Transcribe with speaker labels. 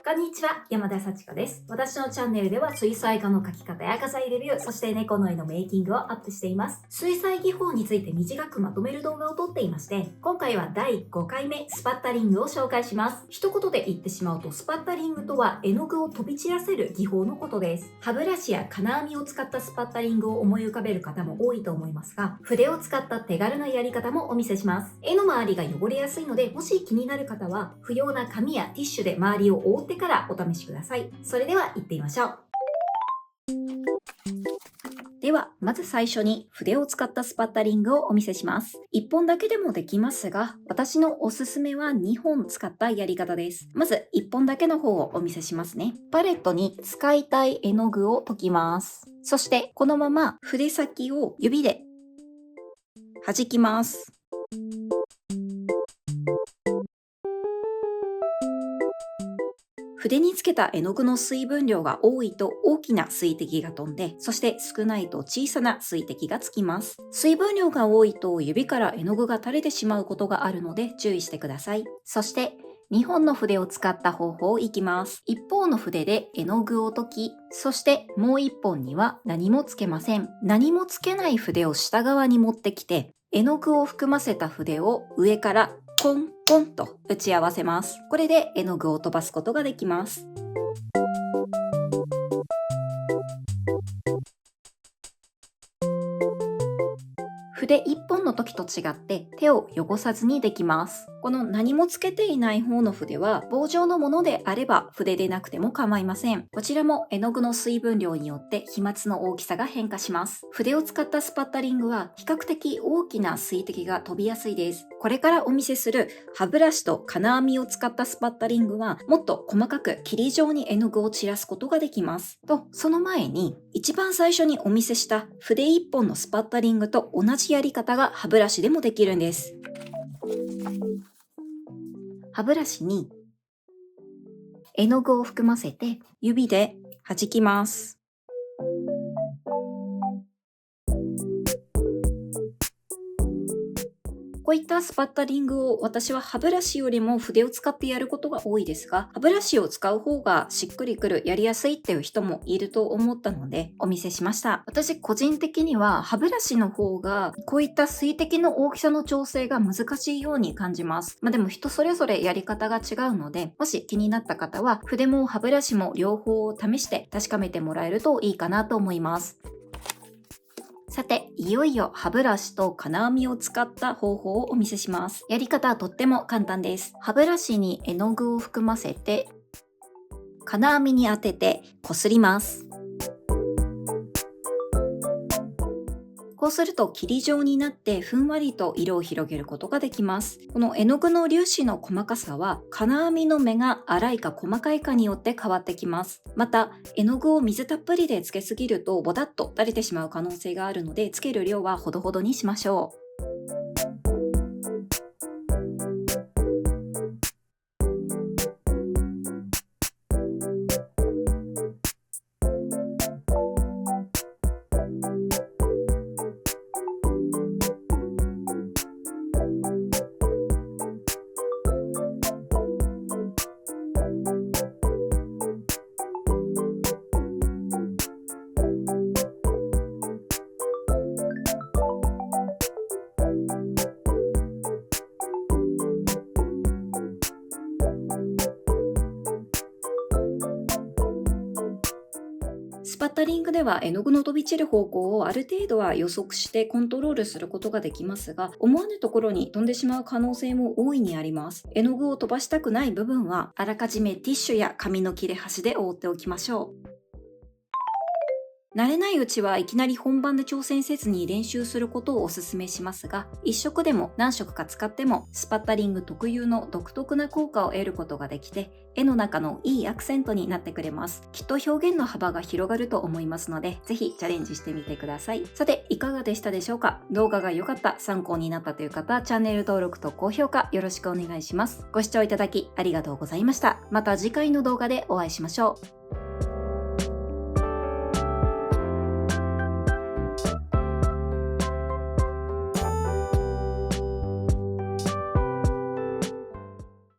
Speaker 1: こんにちは、山田幸子です。私のチャンネルでは水彩画の描き方や画材レビュー、そして猫の絵のメイキングをアップしています。水彩技法について短くまとめる動画を撮っていまして、今回は第5回目スパッタリングを紹介します。一言で言ってしまうと、スパッタリングとは絵の具を飛び散らせる技法のことです。歯ブラシや金網を使ったスパッタリングを思い浮かべる方も多いと思いますが、筆を使った手軽なやり方もお見せします。絵の周りが汚れやすいので、もし気になる方は不要な紙やティッシュで周りを覆ってからお試しください。それでは行ってみましょう。では、まず最初に筆を使ったスパッタリングをお見せします。1本だけでもできますが、私のおすすめは2本使ったやり方です。まず1本だけの方をお見せしますね。パレットに使いたい絵の具を溶きます。そしてこのまま筆先を指で弾きます。筆につけた絵の具の水分量が多いと大きな水滴が飛んで、そして少ないと小さな水滴がつきます。水分量が多いと指から絵の具が垂れてしまうことがあるので注意してください。そして2本の筆を使った方法いきます。一方の筆で絵の具を溶き、そしてもう一本には何もつけません。何もつけない筆を下側に持ってきて、絵の具を含ませた筆を上からコンコンと打ち合わせます。これで絵の具を飛ばすことができます。筆1本の時と違って手を汚さずにできます。この何もつけていない方の筆は棒状のものであれば筆でなくても構いません。こちらも絵の具の水分量によって飛沫の大きさが変化します。筆を使ったスパッタリングは比較的大きな水滴が飛びやすいです。これからお見せする歯ブラシと金網を使ったスパッタリングはもっと細かく霧状に絵の具を散らすことができます。と、その前に一番最初にお見せした筆1本のスパッタリングと同じやり方が歯ブラシでもできるんです。歯ブラシに絵の具を含ませて指で弾きます。こういったスパッタリングを私は歯ブラシよりも筆を使ってやることが多いですが、歯ブラシを使う方がしっくりくる、やりやすいっていう人もいると思ったのでお見せしました。私個人的には歯ブラシの方がこういった水滴の大きさの調整が難しいように感じます。でも人それぞれやり方が違うので、もし気になった方は筆も歯ブラシも両方を試して確かめてもらえるといいかなと思います。さて、いよいよ歯ブラシと金網を使った方法をお見せします。やり方はとっても簡単です。歯ブラシに絵の具を含ませて、金網に当ててこすります。こうすると霧状になってふんわりと色を広げることができます。この絵の具の粒子の細かさは金網の目が粗いか細かいかによって変わってきます。また絵の具を水たっぷりでつけすぎるとボタッと垂れてしまう可能性があるので、つける量はほどほどにしましょう。スパッタリングでは絵の具の飛び散る方向をある程度は予測してコントロールすることができますが、思わぬところに飛んでしまう可能性も大いにあります。絵の具を飛ばしたくない部分はあらかじめティッシュや紙の切れ端で覆っておきましょう。慣れないうちはいきなり本番で挑戦せずに練習することをお勧めしますが、1色でも何色か使ってもスパッタリング特有の独特な効果を得ることができて、絵の中のいいアクセントになってくれます。きっと表現の幅が広がると思いますので、ぜひチャレンジしてみてください。さて、いかがでしたでしょうか？動画が良かった、参考になったという方、チャンネル登録と高評価よろしくお願いします。ご視聴いただきありがとうございました。また次回の動画でお会いしましょう。